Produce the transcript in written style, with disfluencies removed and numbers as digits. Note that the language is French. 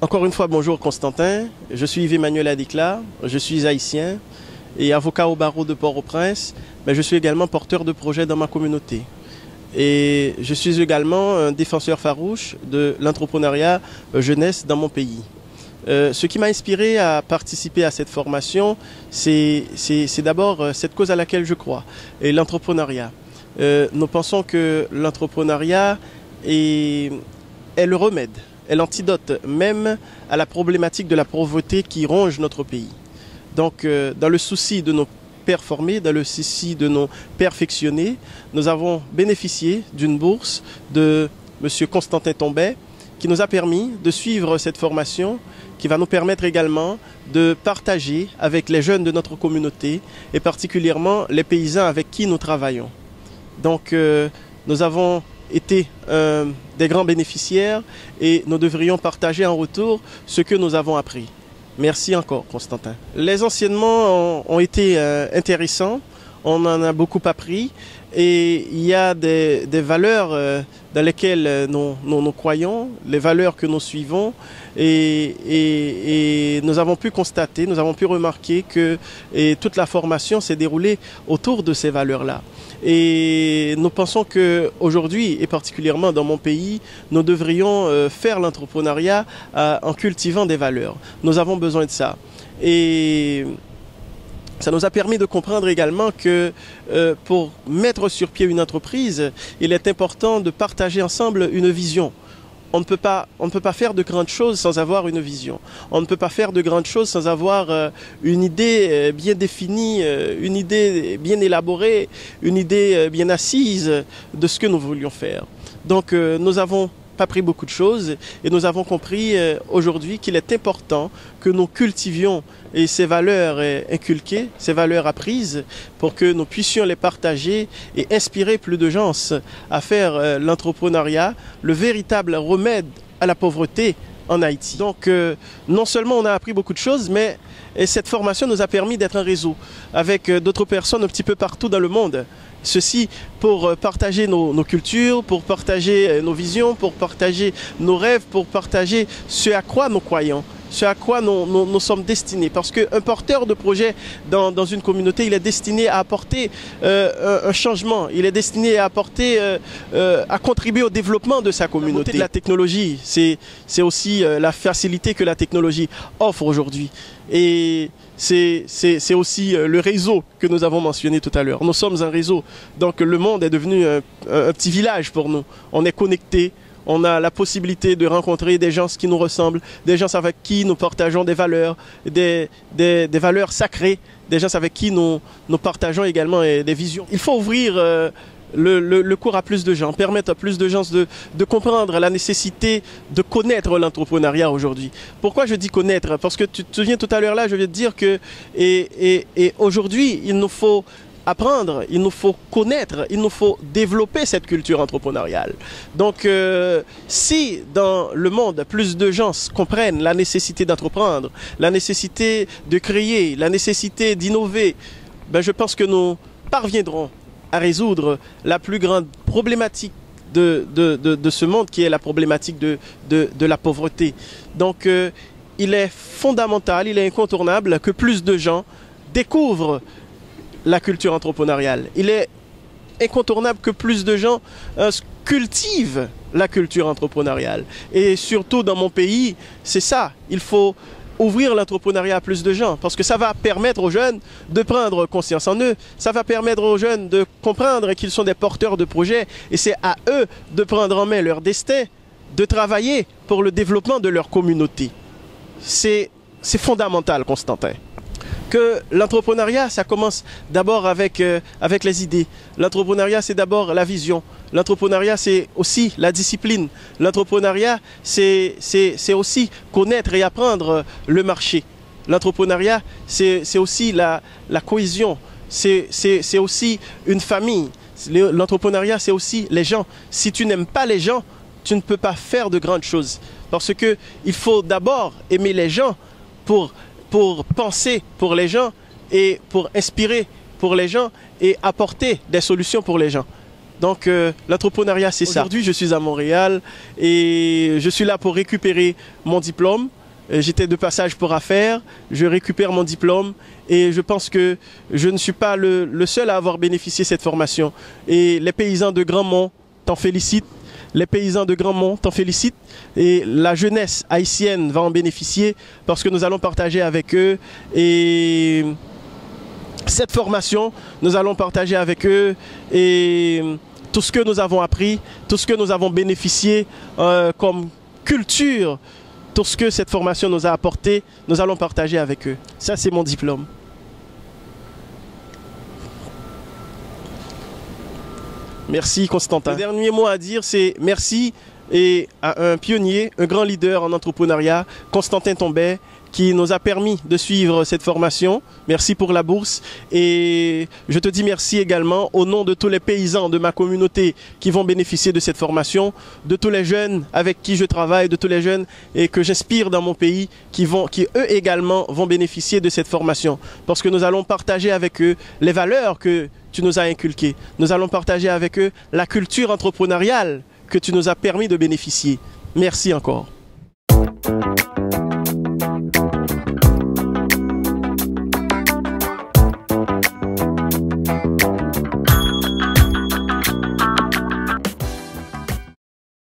Encore une fois, bonjour Constantin. Je suis Yves-Emmanuel Adikla, je suis haïtien et avocat au barreau de Port-au-Prince, mais je suis également porteur de projets dans ma communauté. Et je suis également un défenseur farouche de l'entrepreneuriat jeunesse dans mon pays. Ce qui m'a inspiré à participer à cette formation, c'est d'abord cette cause à laquelle je crois, et l'entrepreneuriat. Nous pensons que l'entrepreneuriat est le remède, est l'antidote même à la problématique de la pauvreté qui ronge notre pays. Donc, dans le souci de nous performer, dans le souci de nous perfectionner, nous avons bénéficié d'une bourse de M. Constantin Tombet qui nous a permis de suivre cette formation qui va nous permettre également de partager avec les jeunes de notre communauté et particulièrement les paysans avec qui nous travaillons. Donc, nous avons été des grands bénéficiaires et nous devrions partager en retour ce que nous avons appris. Merci encore, Constantin. Les enseignements ont été intéressants, on en a beaucoup appris et il y a des valeurs dans lesquelles nous croyons, les valeurs que nous suivons et nous avons pu constater, nous avons pu remarquer que toute la formation s'est déroulée autour de ces valeurs-là. Et nous pensons qu'aujourd'hui, et particulièrement dans mon pays, nous devrions faire l'entrepreneuriat en cultivant des valeurs. Nous avons besoin de ça. Et ça nous a permis de comprendre également que pour mettre sur pied une entreprise, il est important de partager ensemble une vision. On ne peut pas faire de grandes choses sans avoir une vision. On ne peut pas faire de grandes choses sans avoir une idée bien définie, une idée bien élaborée, une idée bien assise de ce que nous voulions faire. Donc nous avons appris beaucoup de choses et nous avons compris aujourd'hui qu'il est important que nous cultivions ces valeurs inculquées, ces valeurs apprises pour que nous puissions les partager et inspirer plus de gens à faire l'entrepreneuriat, le véritable remède à la pauvreté en Haïti. Donc non seulement on a appris beaucoup de choses, mais cette formation nous a permis d'être en réseau avec d'autres personnes un petit peu partout dans le monde. Ceci pour partager nos cultures, pour partager nos visions, pour partager nos rêves, pour partager ce à quoi nous croyons, ce à quoi nous sommes destinés. Parce qu'un porteur de projet dans une communauté, il est destiné à apporter un changement, il est destiné à apporter, à contribuer au développement de sa communauté. La technologie, c'est aussi la facilité que la technologie offre aujourd'hui. Et c'est aussi le réseau que nous avons mentionné tout à l'heure. Nous sommes un réseau, donc le monde est devenu un petit village pour nous. On est connectés, on a la possibilité de rencontrer des gens qui nous ressemblent, des gens avec qui nous partageons des valeurs, des valeurs sacrées, des gens avec qui nous partageons également des visions. Il faut ouvrir le cours à plus de gens, permettre à plus de gens de comprendre la nécessité de connaître l'entrepreneuriat aujourd'hui. Pourquoi je dis connaître? Parce que tu te souviens tout à l'heure là, je vais te dire que aujourd'hui, il nous faut apprendre, il nous faut connaître, il nous faut développer cette culture entrepreneuriale. Donc, si dans le monde, plus de gens comprennent la nécessité d'entreprendre, la nécessité de créer, la nécessité d'innover, ben, je pense que nous parviendrons à résoudre la plus grande problématique de ce monde, qui est la problématique de la pauvreté. Donc, il est fondamental, il est incontournable que plus de gens découvrent la culture entrepreneuriale. Il est incontournable que plus de gens cultivent la culture entrepreneuriale. Et surtout dans mon pays, c'est ça. Il faut ouvrir l'entrepreneuriat à plus de gens parce que ça va permettre aux jeunes de prendre conscience en eux. Ça va permettre aux jeunes de comprendre qu'ils sont des porteurs de projets et c'est à eux de prendre en main leur destin, de travailler pour le développement de leur communauté. C'est fondamental, Constantin. Que l'entrepreneuriat, ça commence d'abord avec les idées. L'entrepreneuriat, c'est d'abord la vision. L'entrepreneuriat, c'est aussi la discipline. L'entrepreneuriat, c'est aussi connaître et apprendre le marché. L'entrepreneuriat, c'est aussi la cohésion. C'est aussi une famille. L'entrepreneuriat, c'est aussi les gens. Si tu n'aimes pas les gens, tu ne peux pas faire de grandes choses. Parce qu'il faut d'abord aimer les gens pour penser pour les gens et pour inspirer pour les gens et apporter des solutions pour les gens. Donc l'entrepreneuriat, c'est ça. Aujourd'hui, je suis à Montréal et je suis là pour récupérer mon diplôme. J'étais de passage pour affaires, je récupère mon diplôme et je pense que je ne suis pas le seul à avoir bénéficié de cette formation. Et les paysans de Grandmont t'en félicitent, les paysans de Grandmont t'en félicitent et la jeunesse haïtienne va en bénéficier parce que nous allons partager avec eux et cette formation, nous allons partager avec eux et tout ce que nous avons appris, tout ce que nous avons bénéficié comme culture. Tout ce que cette formation nous a apporté, nous allons partager avec eux. Ça, c'est mon diplôme. Merci, Constantin. Le dernier mot à dire, c'est merci et à un pionnier, un grand leader en entrepreneuriat, Constantin Tombet, qui nous a permis de suivre cette formation. Merci pour la bourse et je te dis merci également au nom de tous les paysans de ma communauté qui vont bénéficier de cette formation, de tous les jeunes avec qui je travaille, de tous les jeunes et que j'inspire dans mon pays qui eux également vont bénéficier de cette formation parce que nous allons partager avec eux les valeurs que tu nous as inculquées. Nous allons partager avec eux la culture entrepreneuriale que tu nous as permis de bénéficier. Merci encore.